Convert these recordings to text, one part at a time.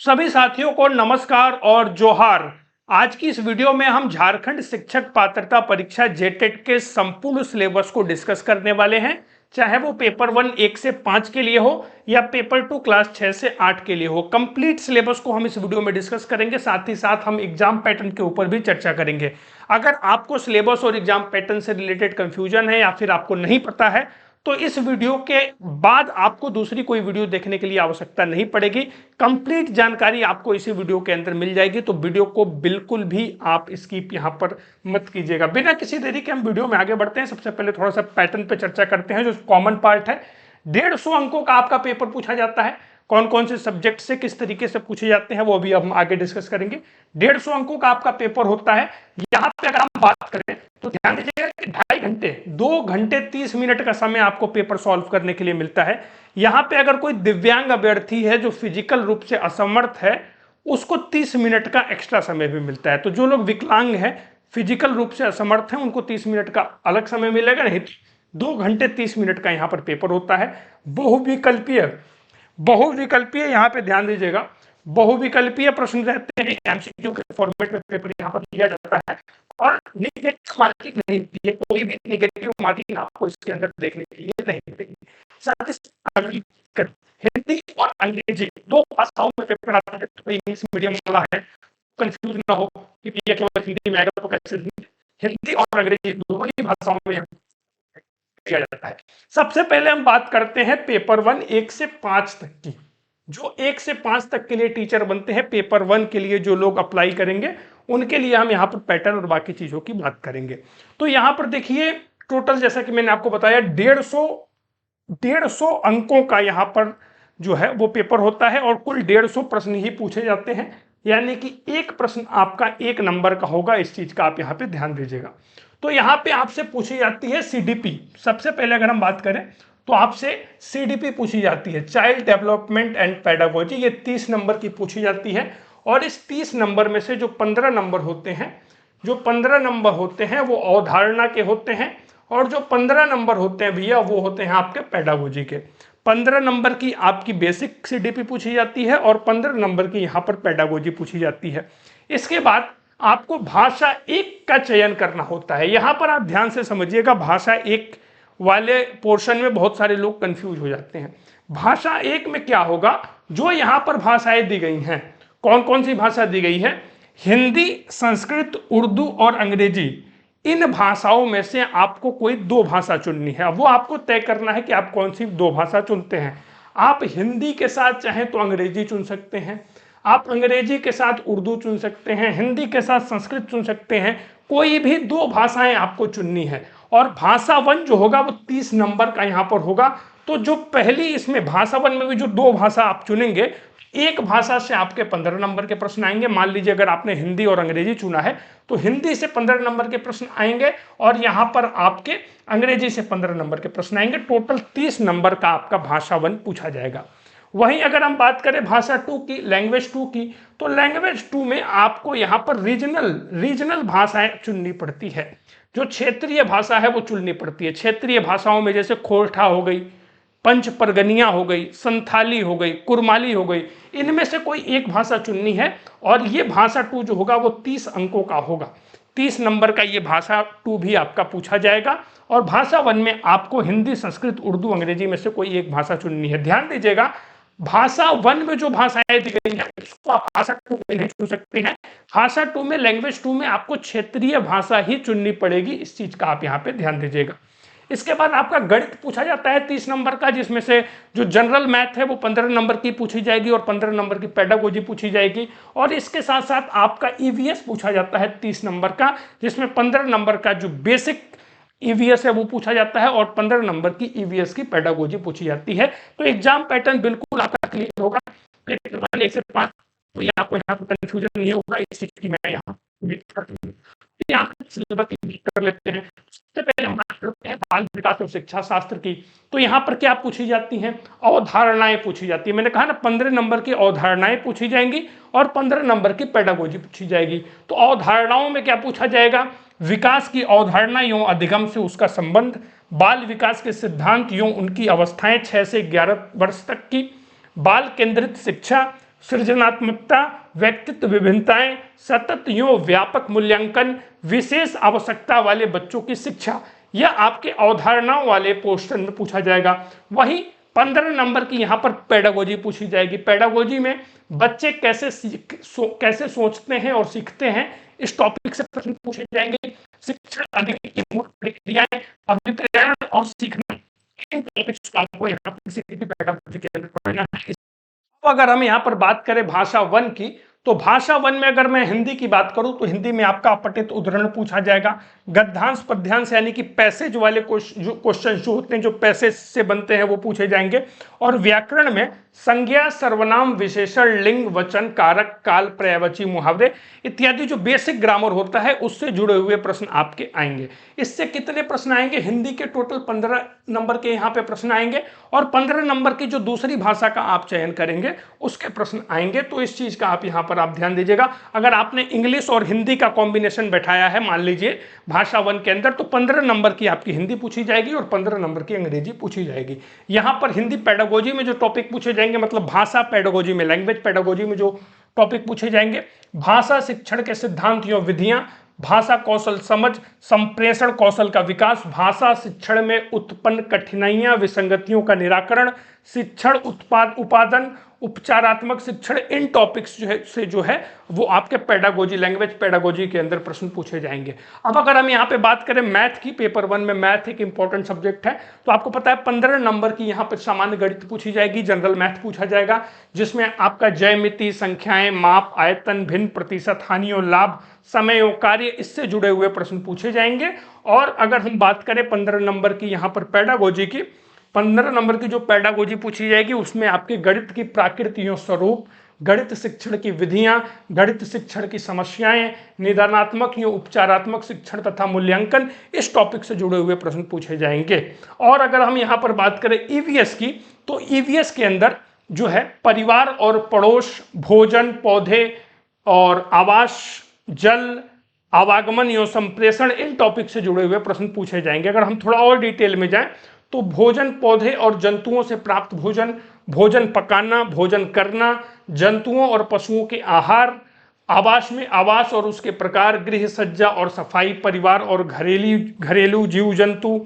सभी साथियों को नमस्कार और जोहार। आज की इस वीडियो में हम झारखंड शिक्षक पात्रता परीक्षा जेटेट के संपूर्ण सिलेबस को डिस्कस करने वाले हैं, चाहे वो पेपर 1 1 से 5 के लिए हो या पेपर 2 क्लास 6 से 8 के लिए हो। कंप्लीट सिलेबस को हम इस वीडियो में डिस्कस करेंगे, साथ ही साथ हम एग्जाम पैटर्न के ऊपर भी चर्चा करेंगे। अगर आपको सिलेबस और एग्जाम पैटर्न से रिलेटेड कंफ्यूजन है या फिर आपको नहीं पता है तो इस वीडियो के बाद आपको दूसरी कोई वीडियो देखने के लिए आवश्यकता नहीं पड़ेगी। कंप्लीट जानकारी आपको इसी वीडियो के अंदर मिल जाएगी, तो वीडियो को बिल्कुल भी आप स्किप यहां पर मत कीजिएगा। बिना किसी देरी के हम वीडियो में आगे बढ़ते हैं। सबसे पहले थोड़ा सा पैटर्न पे चर्चा करते हैं, जो कॉमन पार्ट है। 150 अंकों का आपका पेपर पूछा जाता है। कौन कौन से सब्जेक्ट से किस तरीके से पूछे जाते हैं वो भी हम आगे डिस्कस करेंगे। 150 अंकों का आपका पेपर होता है। यहाँ पे अगर हम बात करें तो ध्यान दीजिएगा कि 2.5 घंटे 2 घंटे 30 मिनट का समय आपको पेपर सॉल्व करने के लिए मिलता है। यहाँ पे अगर कोई दिव्यांग अभ्यर्थी है जो फिजिकल रूप से असमर्थ है, उसको 30 मिनट का एक्स्ट्रा समय भी मिलता है। तो जो लोग विकलांग है, फिजिकल रूप से असमर्थ है, उनको 30 मिनट का अलग समय मिलेगा। नहीं, 2 घंटे 30 मिनट का यहाँ पर पेपर होता है। बहुविकल्पीय बहुविकल्पीय यहाँ पे ध्यान दीजिएगा, बहुविकल्पीय प्रश्न रहते हैं। एमसीक्यू के फॉर्मेट में पेपर यहाँ पर दिया जाता है और नेगेटिव मार्किंग नहीं दी है। कोई भी नेगेटिव मार्किंग आपको इसके अंदर देखने के लिए नहीं मिलेगी। साथ ही हिंदी और अंग्रेजी 2 भाषाओं में पेपर आता है। तो इंग्लिश मीडियम वाला है, कंफ्यूज ना हो कि ये केवल हिंदी में आएगा तो कैसे। हिंदी और अंग्रेजी दोनों ही भाषाओं में किया जाता है। सबसे पहले हम बात करते हैं पेपर 1 1 से 5 तक की। जो 1 से 5 तक के लिए टीचर बनते हैं, पेपर 1 के लिए जो लोग अप्लाई करेंगे उनके लिए हम यहाँ पर पैटर्न और बाकी चीजों की बात करेंगे। तो यहाँ पर देखिए, टोटल जैसा कि मैंने आपको बताया 150 अंकों का यहाँ पर जो है वो पेपर होता है और कुल 150 प्रश्न ही पूछे जाते हैं। यानी कि एक प्रश्न आपका 1 नंबर का होगा। इस चीज का आप यहाँ पे ध्यान दीजिएगा। तो यहाँ पे आपसे पूछी जाती है सीडीपी। सबसे पहले अगर हम बात करें तो आपसे सीडीपी पूछी जाती है, चाइल्ड डेवलपमेंट एंड पेडागोजी। ये 30 नंबर की पूछी जाती है और इस 30 नंबर में से जो 15 नंबर होते हैं वो अवधारणा के होते हैं और जो 15 नंबर होते हैं भैया वो होते हैं आपके पेडागोजी के। 15 नंबर की आपकी बेसिक सीडीपी पूछी जाती है और 15 नंबर की यहाँ पर पेडागोजी पूछी जाती है। इसके बाद आपको भाषा 1 का चयन करना होता है। यहां पर आप ध्यान से समझिएगा, भाषा 1 वाले पोर्शन में बहुत सारे लोग कंफ्यूज हो जाते हैं। भाषा 1 में क्या होगा, जो यहां पर भाषाएं दी गई हैं, कौन कौन सी भाषा दी गई है, हिंदी, संस्कृत, उर्दू और अंग्रेजी। इन भाषाओं में से आपको कोई 2 भाषा चुननी है। वो आपको तय करना है कि आप कौन सी 2 भाषा चुनते हैं। आप हिंदी के साथ चाहें तो अंग्रेजी चुन सकते हैं, आप अंग्रेजी के साथ उर्दू चुन सकते हैं, हिंदी के साथ संस्कृत चुन सकते हैं। कोई भी 2 भाषाएं आपको चुननी है और भाषा 1 जो होगा वो 30 नंबर का यहाँ पर होगा। तो जो पहली इसमें भाषा 1 में भी जो 2 भाषा आप चुनेंगे, एक भाषा से आपके 15 नंबर के प्रश्न आएंगे। मान लीजिए अगर आपने हिंदी और अंग्रेजी चुना है तो हिंदी से 15 नंबर के प्रश्न आएंगे और यहाँ पर आपके अंग्रेजी से 15 नंबर के प्रश्न आएंगे। टोटल 30 नंबर का आपका भाषा 1 पूछा जाएगा। वहीं अगर हम बात करें भाषा 2 की, लैंग्वेज 2 की, तो लैंग्वेज 2 में आपको यहाँ पर रीजनल भाषाएं चुननी पड़ती है। जो क्षेत्रीय भाषा है वो चुननी पड़ती है। क्षेत्रीय भाषाओं में जैसे खोरठा हो गई, पंच परगनिया हो गई, संथाली हो गई, कुरमाली हो गई, इनमें से कोई एक भाषा चुननी है और ये भाषा 2 जो होगा वो 30 अंकों का होगा। 30 नंबर का ये भाषा 2 भी आपका पूछा जाएगा और भाषा 1 में आपको हिंदी, संस्कृत, उर्दू, अंग्रेजी में से कोई एक भाषा चुननी है। ध्यान दीजिएगा, भाषा 1 में जो भाषाएं दी गई हैं उसको आप भाषा 2 में नहीं चुन सकते हैं। भाषा 2 में, लैंग्वेज 2 में आपको क्षेत्रीय भाषा ही चुननी पड़ेगी। इस चीज का आप यहाँ पे ध्यान दीजिएगा। इसके बाद आपका गणित पूछा जाता है 30 नंबर का, जिसमें से जो जनरल मैथ है वो 15 नंबर की पूछी जाएगी और 15 नंबर की पेडागोजी पूछी जाएगी। और इसके साथ साथ आपका ईवीएस पूछा जाता है 30 नंबर का, जिसमें 15 नंबर का जो बेसिक ईवीएस है वो पूछा जाता है और 15 नंबर की ईवीएस की पेडागोजी पूछी जाती है। तो एग्जाम पैटर्न बिल्कुल आपका क्लियर होगा। 1 से 5 तो ये आपको यहाँ पर कंफ्यूजन नहीं होगा। इस चीज की मैं यहाँ कर लेते हैं। सबसे पहले हम बात करते हैं बाल विकास और शिक्षा शास्त्र की। तो यहाँ पर क्या पूछी जाती हैं, अवधारणाएं पूछी जाती है। मैंने कहा ना 15 नंबर की अवधारणाएं पूछी जाएंगी और 15 नंबर की पेडागोजी पूछी जाएगी। तो अवधारणाओं में क्या पूछा जाएगा, विकास की अवधारणा एवं अधिगम से उसका संबंध, बाल विकास के सिद्धांत एवं उनकी अवस्थाएं 6 से 11 वर्ष तक की, बाल केंद्रित शिक्षा, सृजनात्मकता, व्यक्तित्व विभिन्नताएं, सतत यो व्यापक मूल्यांकन, विशेष आवश्यकता वाले बच्चों की शिक्षा, यह आपके अवधारणाओं वाले पोर्शन में पूछा जाएगा। वहीं 15 नंबर की यहाँ पर पेडागोजी पूछी जाएगी। पेडागोजी में बच्चे कैसे सोचते हैं और सीखते हैं, इस टॉपिक से प्रश्न पूछे जाएंगे। शिक्षण आदि की मूल प्रक्रियाएं, अभिप्रेरण और सीखना, इन टॉपिक्स को आपको यहाँ पर सीखने पेडागोजी के अंदर पढ़ना है। तो अगर हम यहाँ पर बात करें भाषा 1 की, तो भाषा 1 में अगर मैं हिंदी की बात करूं तो हिंदी में आपका अपठित उद्धरण पूछा जाएगा। गद्यांश पद्यांश यानी कि पैसेज वाले क्वेश्चन जो होते हैं, जो पैसेज से बनते हैं, वो पूछे जाएंगे। और व्याकरण में संज्ञा, सर्वनाम, विशेषण, लिंग, वचन, कारक, काल, पर्यायवाची, मुहावरे इत्यादि जो बेसिक ग्रामर होता है उससे जुड़े हुए प्रश्न आपके आएंगे। इससे कितने प्रश्न आएंगे? हिंदी के टोटल 15 नंबर के यहाँ पे प्रश्न आएंगे और 15 नंबर की जो दूसरी भाषा का आप चयन करेंगे उसके प्रश्न आएंगे। तो इस चीज का आप यहाँ पर आप ध्यान दीजिएगा। अगर आपने इंग्लिश और हिंदी का कॉम्बिनेशन बैठाया है मान लीजिए भाषा 1 के अंदर, तो 15 नंबर की आपकी हिंदी पूछी जाएगी और 15 नंबर की अंग्रेजी पूछी जाएगी। यहाँ पर हिंदी पेडागोजी में जो टॉपिक पूछे जाएंगे, मतलब भाषा पेडागोजी में, लैंग्वेज पेडागोजी में जो टॉपिक पूछे जाएंगे, भाषा शिक्षण के सिद्धांत एवं विधियां, भाषा कौशल समझ, संप्रेषण कौशल का विकास, भाषा शिक्षण में उत्पन्न कठिनाइयां विसंगतियों का निराकरण, शिक्षण उपादान, उपचारात्मक शिक्षण, इन टॉपिक्स जो है वो आपके पेडागोजी, लैंग्वेज पेडागोजी के अंदर प्रश्न पूछे जाएंगे। अब अगर हम यहाँ पे बात करें मैथ की, पेपर 1 में मैथ एक इंपॉर्टेंट सब्जेक्ट है, तो आपको पता है 15 नंबर की यहाँ पर सामान्य गणित पूछी जाएगी, जनरल मैथ पूछा जाएगा, जिसमें आपका ज्यामिति, संख्याएं, माप, आयतन, भिन्न, प्रतिशत, हानि और लाभ, समय और कार्य, इससे जुड़े हुए प्रश्न पूछे जाएंगे। और अगर हम बात करें 15 नंबर की यहाँ पर पेडागोजी की, 15 नंबर की जो पेडागोजी पूछी जाएगी उसमें आपके गणित की प्रकृति और स्वरूप, गणित शिक्षण की विधियां, गणित शिक्षण की समस्याएं, निदानात्मक या उपचारात्मक शिक्षण तथा मूल्यांकन, इस टॉपिक से जुड़े हुए प्रश्न पूछे जाएंगे। और अगर हम यहाँ पर बात करें ईवीएस की, तो ईवीएस के अंदर जो है परिवार और पड़ोस, भोजन, पौधे और आवास, जल, आवागमन एवं संप्रेषण, इन टॉपिक से जुड़े हुए प्रश्न पूछे जाएंगे। अगर हम थोड़ा और डिटेल में जाएं तो भोजन, पौधे और जंतुओं से प्राप्त भोजन, भोजन पकाना, भोजन करना, जंतुओं और पशुओं के आहार, आवास में आवास और उसके प्रकार, गृह सज्जा और सफाई, परिवार और घरेलू जीव जंतु,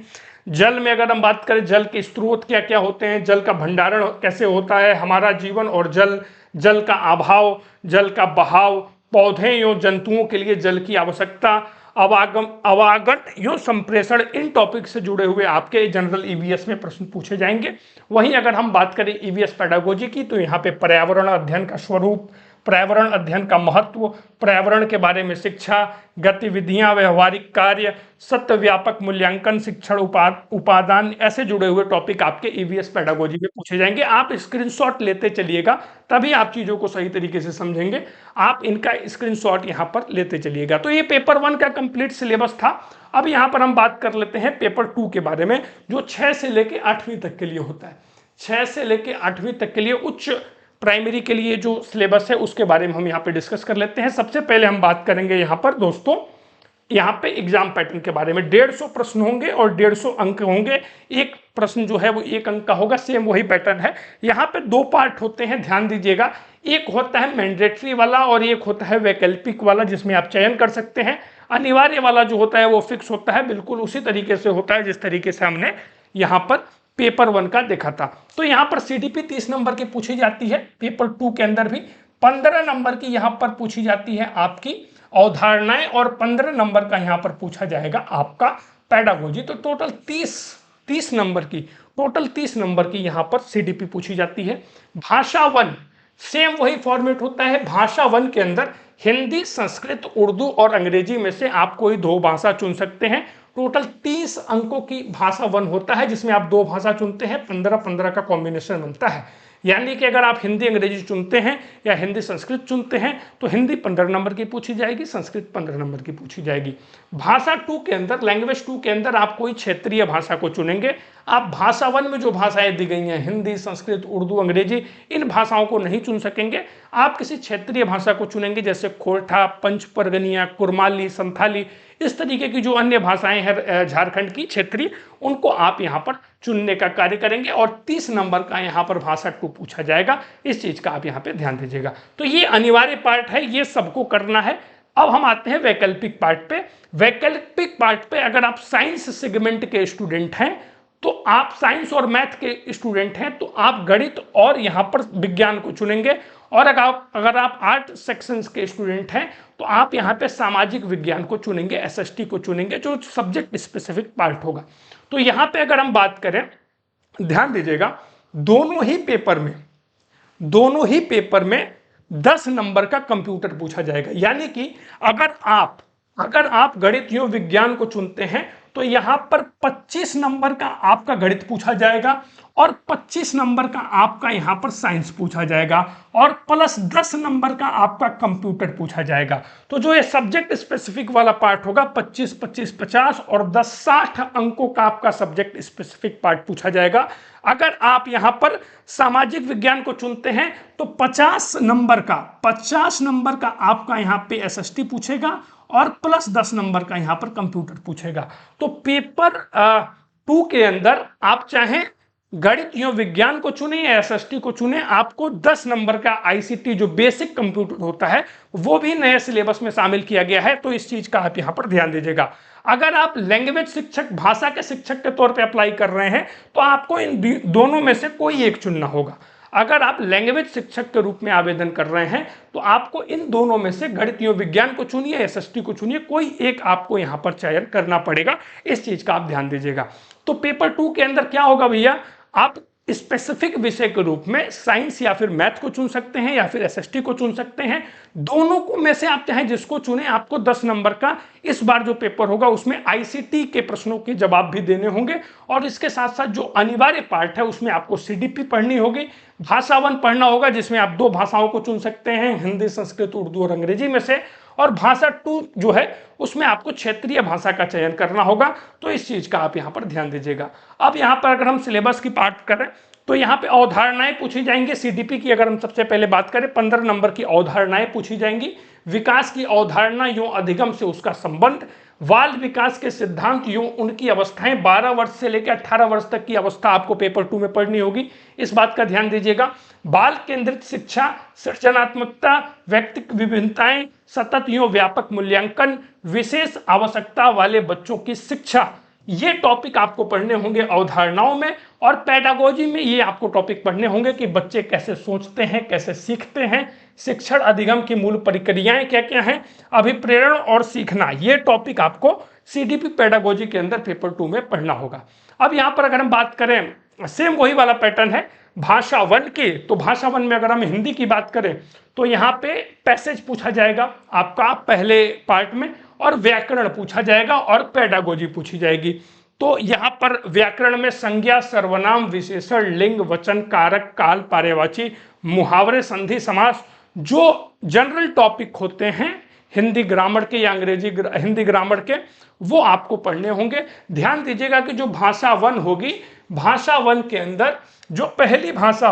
जल में अगर हम बात करें जल के स्रोत क्या क्या होते हैं, जल का भंडारण कैसे होता है, हमारा जीवन और जल, जल का अभाव, जल का बहाव, पौधे एवं जंतुओं के लिए जल की आवश्यकता, अवागत एवं संप्रेषण, इन टॉपिक से जुड़े हुए आपके जनरल ईवीएस में प्रश्न पूछे जाएंगे। वहीं अगर हम बात करें ईवीएस पेडागोजी की, तो यहाँ पे पर्यावरण अध्ययन का स्वरूप, पर्यावरण अध्ययन का महत्व, पर्यावरण के बारे में शिक्षा, गतिविधियां, व्यवहारिक कार्य, सत्य व्यापक मूल्यांकन, शिक्षण उपादान, ऐसे जुड़े हुए टॉपिक आपके ईवीएस पेडागोजी में पूछे जाएंगे। आप स्क्रीनशॉट लेते चलिएगा, तभी आप चीजों को सही तरीके से समझेंगे। आप इनका स्क्रीनशॉट यहाँ पर लेते चलिएगा। तो ये पेपर 1 का कंप्लीट सिलेबस था। अब यहाँ पर हम बात कर लेते हैं पेपर 2 के बारे में, जो 6 से लेके 8वीं तक के लिए होता है। 6 से लेके 8वीं तक के लिए उच्च प्राइमरी के लिए जो सिलेबस है उसके बारे में हम यहाँ पे डिस्कस कर लेते हैं। सबसे पहले हम बात करेंगे यहाँ पर दोस्तों, यहाँ पे एग्जाम पैटर्न के बारे में। 150 प्रश्न होंगे और 150 अंक होंगे। एक प्रश्न जो है वो 1 अंक का होगा, सेम वही पैटर्न है। यहाँ पे 2 पार्ट होते हैं, ध्यान दीजिएगा। एक होता है मैंडेटरी वाला और एक होता है वैकल्पिक वाला, जिसमें आप चयन कर सकते हैं। अनिवार्य वाला जो होता है वो फिक्स होता है, बिल्कुल उसी तरीके से होता है जिस तरीके से हमने यहाँ पर पेपर 1 का देखा था। तो यहाँ पर सीडीपी 30 नंबर की पूछी जाती है। पेपर 2 के अंदर भी 15 नंबर की यहाँ पर पूछी जाती है आपकी अवधारणाएं और 15 नंबर का यहाँ पर पूछा जाएगा आपका पेडागोजी। तो टोटल 30 नंबर की यहाँ पर सीडीपी पूछी जाती है। भाषा 1 सेम वही फॉर्मेट होता है। भाषा 1 के अंदर हिंदी, संस्कृत, उर्दू और अंग्रेजी में से आप कोई 2 भाषा चुन सकते हैं। टोटल 30 अंकों की भाषा 1 होता है, जिसमें आप 2 भाषा चुनते हैं, 15-15 का कॉम्बिनेशन बनता है। यानी कि अगर आप हिंदी अंग्रेजी चुनते हैं या हिंदी संस्कृत चुनते हैं तो हिंदी 15 नंबर की पूछी जाएगी, संस्कृत 15 नंबर की पूछी जाएगी। भाषा 2 के अंदर, लैंग्वेज 2 के अंदर आप कोई क्षेत्रीय भाषा को चुनेंगे। आप भाषा 1 में जो भाषाएं दी गई हैं, हिंदी, संस्कृत, उर्दू, अंग्रेजी, इन भाषाओं को नहीं चुन सकेंगे। आप किसी क्षेत्रीय भाषा को चुनेंगे, जैसे खोरठा, पंच परगनिया, कुरमाली, संथाली, इस तरीके की जो अन्य भाषाएं हैं झारखंड की क्षेत्रीय, उनको आप यहाँ पर चुनने का कार्य करेंगे और 30 नंबर का यहाँ पर भाषा 2 पूछा जाएगा। इस चीज का आप यहाँ पे ध्यान दीजिएगा। तो ये अनिवार्य पार्ट है, ये सबको करना है। अब हम आते हैं वैकल्पिक पार्ट पे। वैकल्पिक पार्ट पे अगर आप साइंस सेगमेंट के स्टूडेंट हैं, तो आप साइंस और मैथ के स्टूडेंट हैं, तो आप गणित और यहाँ पर विज्ञान को चुनेंगे। और अगर आप आर्ट सेक्शंस के स्टूडेंट हैं, तो आप यहाँ पे सामाजिक विज्ञान को चुनेंगे, एसएसटी को चुनेंगे, जो सब्जेक्ट स्पेसिफिक पार्ट होगा। तो यहाँ पे अगर हम बात करें, ध्यान दीजिएगा, दोनों ही पेपर में 10 नंबर का कंप्यूटर पूछा जाएगा। यानी कि अगर आप गणित या विज्ञान को चुनते हैं, तो यहां पर 25 नंबर का आपका गणित पूछा जाएगा और 25 नंबर का आपका यहां पर साइंस पूछा जाएगा और प्लस 10 नंबर का आपका कंप्यूटर पूछा जाएगा। तो जो ये सब्जेक्ट स्पेसिफिक वाला पार्ट होगा, 25, 25, 50 और 10, 60 अंकों का आपका सब्जेक्ट स्पेसिफिक पार्ट पूछा जाएगा। अगर आप यहां पर सामाजिक विज्ञान को चुनते हैं, तो 50 नंबर का आपका यहां पे एसएसटी पूछेगा और प्लस 10 नंबर का यहां पर कंप्यूटर पूछेगा। तो पेपर 2 के अंदर आप चाहें गणित या विज्ञान को चुने या एसएसटी को चुने, आपको 10 नंबर का आईसीटी जो बेसिक कंप्यूटर होता है, वो भी नए सिलेबस में शामिल किया गया है। तो इस चीज का आप यहां पर ध्यान दीजिएगा। अगर आप लैंग्वेज शिक्षक, भाषा के शिक्षक के तौर पे अप्लाई कर रहे हैं, तो आपको इन दोनों में से कोई एक चुनना होगा। अगर आप लैंग्वेज शिक्षक के रूप में आवेदन कर रहे हैं, तो आपको इन दोनों में से गणित या विज्ञान को चुनिए, एसएसटी को चुनिए, कोई एक आपको यहां पर चयन करना पड़ेगा। इस चीज का आप ध्यान दीजिएगा। तो पेपर 2 के अंदर क्या होगा भैया, आप स्पेसिफिक विषय के रूप में साइंस या फिर मैथ को चुन सकते हैं या फिर एसएसटी को चुन सकते हैं। दोनों को में से आप चाहे जिसको चुने, आपको 10 नंबर का इस बार जो पेपर होगा उसमें आईसीटी के प्रश्नों के जवाब भी देने होंगे। और इसके साथ साथ जो अनिवार्य पार्ट है, उसमें आपको सीडीपी पढ़नी होगी, भाषा 1 पढ़ना होगा, जिसमें आप 2 भाषाओं को चुन सकते हैं, हिंदी, संस्कृत, उर्दू और अंग्रेजी में से। और भाषा 2 जो है, उसमें आपको क्षेत्रीय भाषा का चयन करना होगा। तो इस चीज का आप यहां पर ध्यान दीजिएगा। अब यहां पर अगर हम सिलेबस की बात करें, तो यहाँ पे अवधारणाएं पूछी जाएंगी। सीडीपी की अगर हम सबसे पहले बात करें, 15 नंबर की अवधारणाएं पूछी जाएंगी। विकास की अवधारणा यो अधिगम से उसका संबंध, बाल विकास के सिद्धांत यो उनकी अवस्थाएं, 12 वर्ष से लेकर 18 वर्ष तक की अवस्था आपको पेपर 2 में पढ़नी होगी। इस बात का ध्यान दीजिएगा। बाल केंद्रित शिक्षा, सृजनात्मकता, व्यक्तिगत विभिन्नताएं, सतत यो व्यापक मूल्यांकन, विशेष आवश्यकता वाले बच्चों की शिक्षा, ये टॉपिक आपको पढ़ने होंगे अवधारणाओं में। और पेडागोजी में ये आपको टॉपिक पढ़ने होंगे कि बच्चे कैसे सोचते हैं, कैसे सीखते हैं, शिक्षण अधिगम की मूल प्रक्रियाएं क्या क्या हैं, अभिप्रेरण और सीखना, ये टॉपिक आपको सीडीपी पेडागोजी के अंदर पेपर 2 में पढ़ना होगा। अब यहाँ पर अगर हम बात करें, सेम वही वाला पैटर्न है भाषा 1 की। तो भाषा 1 में अगर हम हिंदी की बात करें, तो यहाँ पे पैसेज पूछा जाएगा आपका पहले पार्ट में, और व्याकरण पूछा जाएगा और पेडागोजी पूछी जाएगी। तो यहाँ पर व्याकरण में संज्ञा, सर्वनाम, विशेषण, लिंग, वचन, कारक, काल, पर्यायवाची, मुहावरे, संधि, समास, जो जनरल टॉपिक होते हैं हिंदी ग्रामर के या हिंदी ग्रामर के, वो आपको पढ़ने होंगे। ध्यान दीजिएगा कि जो भाषा 1 होगी, भाषा 1 के अंदर जो पहली भाषा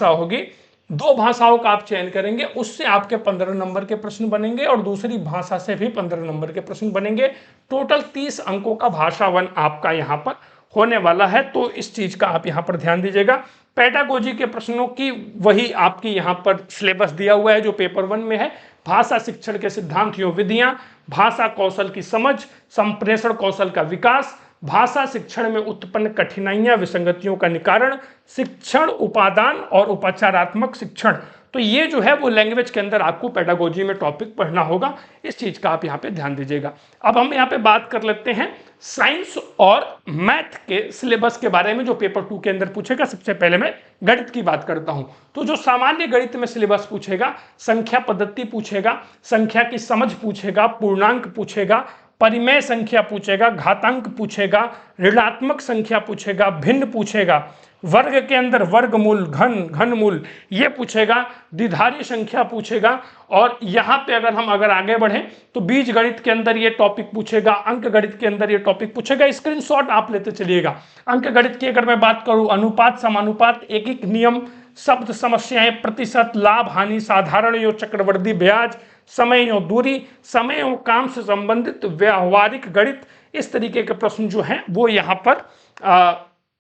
होगी, 2 भाषाओं का आप चयन करेंगे, उससे आपके 15 नंबर के प्रश्न बनेंगे और दूसरी भाषा से भी 15 नंबर के प्रश्न बनेंगे। टोटल 30 अंकों का भाषा 1 आपका यहाँ पर होने वाला है। तो इस चीज का आप यहाँ पर ध्यान दीजिएगा। पेडागोजी के प्रश्नों की वही आपकी यहाँ पर सिलेबस दिया हुआ है जो पेपर 1 में है। भाषा शिक्षण के सिद्धांत एवं विधियां, भाषा कौशल की समझ, संप्रेषण कौशल का विकास, भाषा शिक्षण में उत्पन्न कठिनाइयां, विसंगतियों का निवारण, शिक्षण उपादान और उपचारात्मक शिक्षण। तो ये जो है वो लैंग्वेज के अंदर आपको पेडागोजी में टॉपिक पढ़ना होगा। इस चीज का आप यहाँ पे ध्यान दीजिएगा। अब हम यहाँ पे बात कर लेते हैं साइंस और मैथ के सिलेबस के बारे में जो पेपर 2 के अंदर पूछेगा। सबसे पहले मैं गणित की बात करता हूं। तो जो सामान्य गणित में सिलेबस पूछेगा, संख्या पद्धति पूछेगा, संख्या की समझ पूछेगा, पूर्णांक पूछेगा, परिमेय संख्या पूछेगा, घातांक पूछेगा, ऋणात्मक संख्या पूछेगा, भिन्न पूछेगा, वर्ग के अंदर वर्गमूल, घनमूल ये पूछेगा, द्विधारी संख्या पूछेगा। और यहाँ पे अगर आगे बढ़ें तो बीज गणित के अंदर ये टॉपिक पूछेगा, अंक गणित के अंदर ये टॉपिक पूछेगा। स्क्रीनशॉट आप लेते चलिएगा। अंक गणित की अगर मैं बात करूं, अनुपात, समानुपात, एकीक नियम, शब्द समस्याएं, प्रतिशत, लाभ हानि, साधारण योग, चक्रवृद्धि ब्याज, समय एवं दूरी, समय एवं काम से संबंधित व्यवहारिक गणित, इस तरीके के प्रश्न जो हैं वो यहाँ पर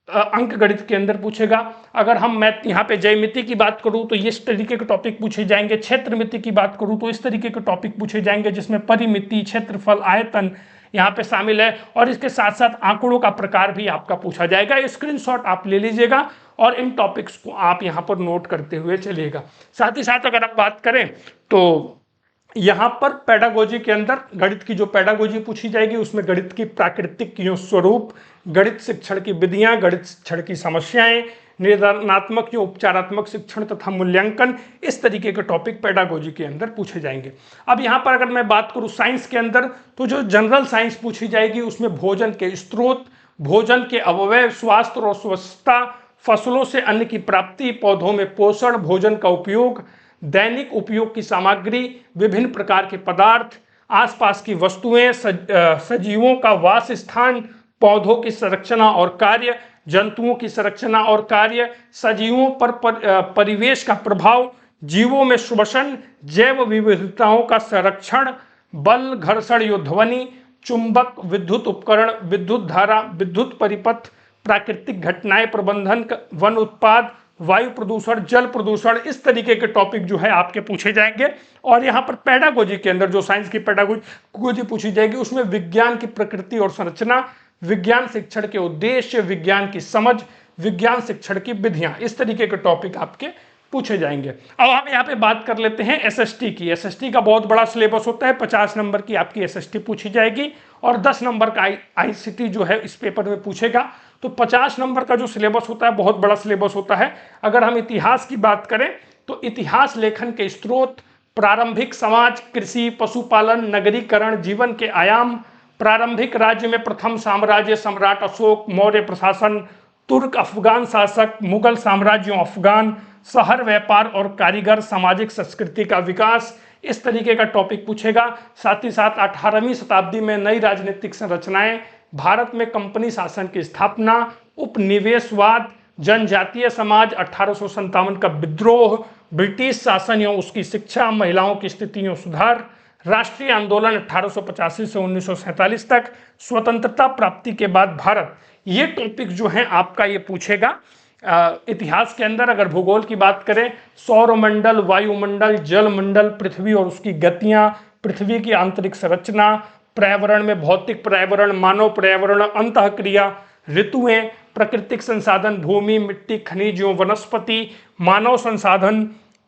अंक गणित के अंदर पूछेगा। अगर हम मैथ यहाँ पे ज्यामिति की बात करूँ तो इस तरीके के टॉपिक पूछे जाएंगे। क्षेत्रमिति की बात करूँ तो इस तरीके के टॉपिक पूछे जाएंगे, जिसमें परिमिति, क्षेत्रफल, आयतन यहाँ पे शामिल है, और इसके साथ साथ आंकड़ों का प्रकार भी आपका पूछा जाएगा। स्क्रीनशॉट आप ले लीजिएगा और इन टॉपिक्स को आप यहाँ पर नोट करते हुए चलिएगा। साथ ही साथ अगर आप बात करें तो यहाँ पर पेडागोजी के अंदर गणित की जो पेडागोजी पूछी जाएगी उसमें गणित की प्राकृतिक स्वरूप, गणित शिक्षण की विधियां, गणित शिक्षण की समस्याएं, निर्धारणात्मक या उपचारात्मक शिक्षण तथा मूल्यांकन, इस तरीके के टॉपिक पेडागोजी के अंदर पूछे जाएंगे। अब यहाँ पर अगर मैं बात करूँ साइंस के अंदर तो जो जनरल साइंस पूछी जाएगी उसमें भोजन के स्रोत, भोजन के अवयव, स्वास्थ्य और स्वच्छता, फसलों से अन्न की प्राप्ति, पौधों में पोषण, भोजन का उपयोग, दैनिक उपयोग की सामग्री, विभिन्न प्रकार के पदार्थ, आसपास की वस्तुएं, सजीवों का वास स्थान, पौधों की संरचना और कार्य, जंतुओं की संरचना और कार्य, सजीवों पर परिवेश का प्रभाव, जीवों में श्वसन, जैव विविधताओं का संरक्षण, बल, घर्षण या ध्वनि, चुंबक, विद्युत उपकरण, विद्युत धारा, विद्युत परिपथ, प्राकृतिक घटनाएं प्रबंधन, वन उत्पाद, वायु प्रदूषण, जल प्रदूषण, इस तरीके के टॉपिक जो है आपके पूछे जाएंगे। और यहाँ पर पेडागोजी के अंदर जो साइंस की पेडागोजी पूछी जाएगी उसमें विज्ञान की प्रकृति और संरचना, विज्ञान शिक्षण के उद्देश्य, विज्ञान की समझ, विज्ञान शिक्षण की विधियां, इस तरीके के टॉपिक आपके पूछे जाएंगे। अब हम यहाँ पे बात कर लेते हैं एसएसटी की। एसएसटी का बहुत बड़ा सिलेबस होता है, 50 नंबर की आपकी एसएसटी पूछी जाएगी और 10 नंबर का आईसीटी जो है इस पेपर में पूछेगा। तो 50 नंबर का जो सिलेबस होता है बहुत बड़ा सिलेबस होता है। अगर हम इतिहास की बात करें तो इतिहास लेखन के स्रोत, प्रारंभिक समाज, कृषि, पशुपालन, नगरीकरण, जीवन के आयाम, प्रारंभिक राज्य में प्रथम साम्राज्य, सम्राट अशोक, मौर्य प्रशासन, तुर्क अफगान शासक, मुगल साम्राज्यों, अफगान, शहर, व्यापार और कारीगर, सामाजिक संस्कृति का विकास, इस तरीके का टॉपिक पूछेगा। साथ ही साथ 18वीं शताब्दी में नई राजनीतिक संरचनाएं, भारत में कंपनी शासन की स्थापना, उपनिवेशवाद, जनजातीय समाज, 1857 का विद्रोह, ब्रिटिश शासन एवं उसकी शिक्षा, महिलाओं की स्थिति एवं सुधार, राष्ट्रीय आंदोलन 1885 से 1947 तक, स्वतंत्रता प्राप्ति के बाद भारत, ये टॉपिक जो है आपका ये पूछेगा। इतिहास के अंदर अगर भूगोल की बात करें, सौरमंडल, वायुमंडल, जलमंडल, पृथ्वी और उसकी गतियां, पृथ्वी की आंतरिक संरचना, पर्यावरण में भौतिक पर्यावरण, मानव पर्यावरण, अंतःक्रिया, ऋतुएं, प्राकृतिक संसाधन, भूमि, मिट्टी, खनिज एवं वनस्पति, मानव संसाधन,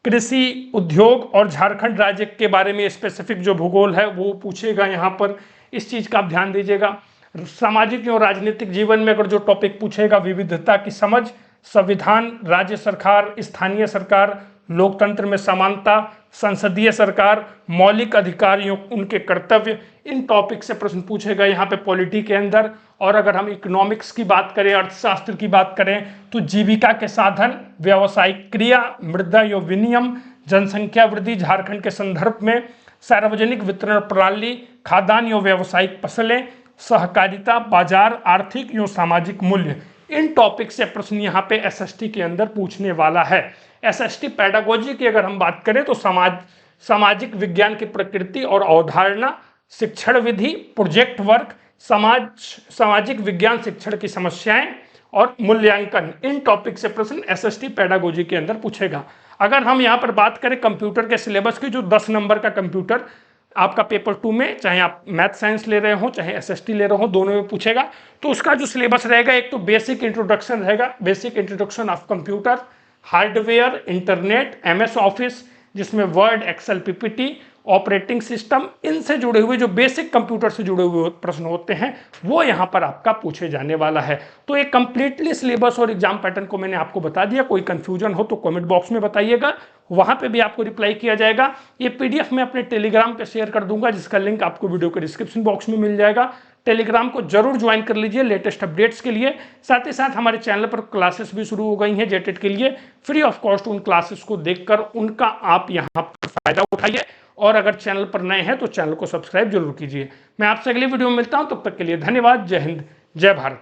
कृषि, उद्योग और झारखंड राज्य के बारे में स्पेसिफिक जो भूगोल है वो पूछेगा। यहाँ पर इस चीज का आप ध्यान दीजिएगा। सामाजिक एवं राजनीतिक जीवन में अगर जो टॉपिक पूछेगा, विविधता की समझ, संविधान, राज्य सरकार, स्थानीय सरकार, लोकतंत्र में समानता, संसदीय सरकार, मौलिक अधिकारियों उनके कर्तव्य, इन टॉपिक से प्रश्न पूछेगा यहाँ पे पॉलिटी के अंदर। और अगर हम इकोनॉमिक्स की बात करें, अर्थशास्त्र की बात करें तो जीविका के साधन, व्यावसायिक क्रिया, मृदा एवं विनियम, जनसंख्या वृद्धि झारखंड के संदर्भ में, सार्वजनिक वितरण प्रणाली, खाद्यान्न एवं व्यावसायिक फसलें, सहकारिता, बाजार, आर्थिक एवं सामाजिक मूल्य, इन टॉपिक से प्रश्न यहाँ पे एसएसटी के अंदर पूछने वाला है। एसएसटी पेडागोजी की अगर हम बात करें तो सामाजिक विज्ञान की प्रकृति और अवधारणा, शिक्षण विधि, प्रोजेक्ट वर्क, सामाजिक विज्ञान शिक्षण की समस्याएं और मूल्यांकन, इन टॉपिक से प्रश्न एसएसटी पेडागोजी के अंदर पूछेगा। अगर हम यहाँ पर बात करें कंप्यूटर के सिलेबस की, जो 10 नंबर का कंप्यूटर आपका पेपर 2 में, चाहे आप मैथ साइंस ले रहे हो चाहे एसएसटी ले रहे हो, दोनों में पूछेगा। तो उसका जो सिलेबस रहेगा, एक तो बेसिक इंट्रोडक्शन रहेगा, basic introduction of computer, hardware, internet, MS Office, जिसमें Word, Excel, PPT, operating system, इनसे जुड़े हुए जो बेसिक कंप्यूटर से जुड़े हुए प्रश्न होते हैं वो यहाँ पर आपका पूछे जाने वाला है। तो एक कंप्लीटली सिलेबस और एग्जाम पैटर्न को मैंने आपको बता दिया। कोई कंफ्यूजन हो तो कमेंट बॉक्स में बताइएगा, वहां पे भी आपको रिप्लाई किया जाएगा। ये पीडीएफ मैं अपने टेलीग्राम पे शेयर कर दूंगा, जिसका लिंक आपको वीडियो के डिस्क्रिप्शन बॉक्स में मिल जाएगा। टेलीग्राम को जरूर ज्वाइन कर लीजिए लेटेस्ट अपडेट्स के लिए। साथ ही साथ हमारे चैनल पर क्लासेस भी शुरू हो गई हैं जेटेट के लिए, फ्री ऑफ कॉस्ट। उन क्लासेस को देखकर उनका आप यहाँ पर फायदा उठाइए, और अगर चैनल पर नए हैं तो चैनल को सब्सक्राइब जरूर कीजिए। मैं आपसे अगली वीडियो में मिलता हूं, तब तक के लिए धन्यवाद। जय हिंद, जय भारत।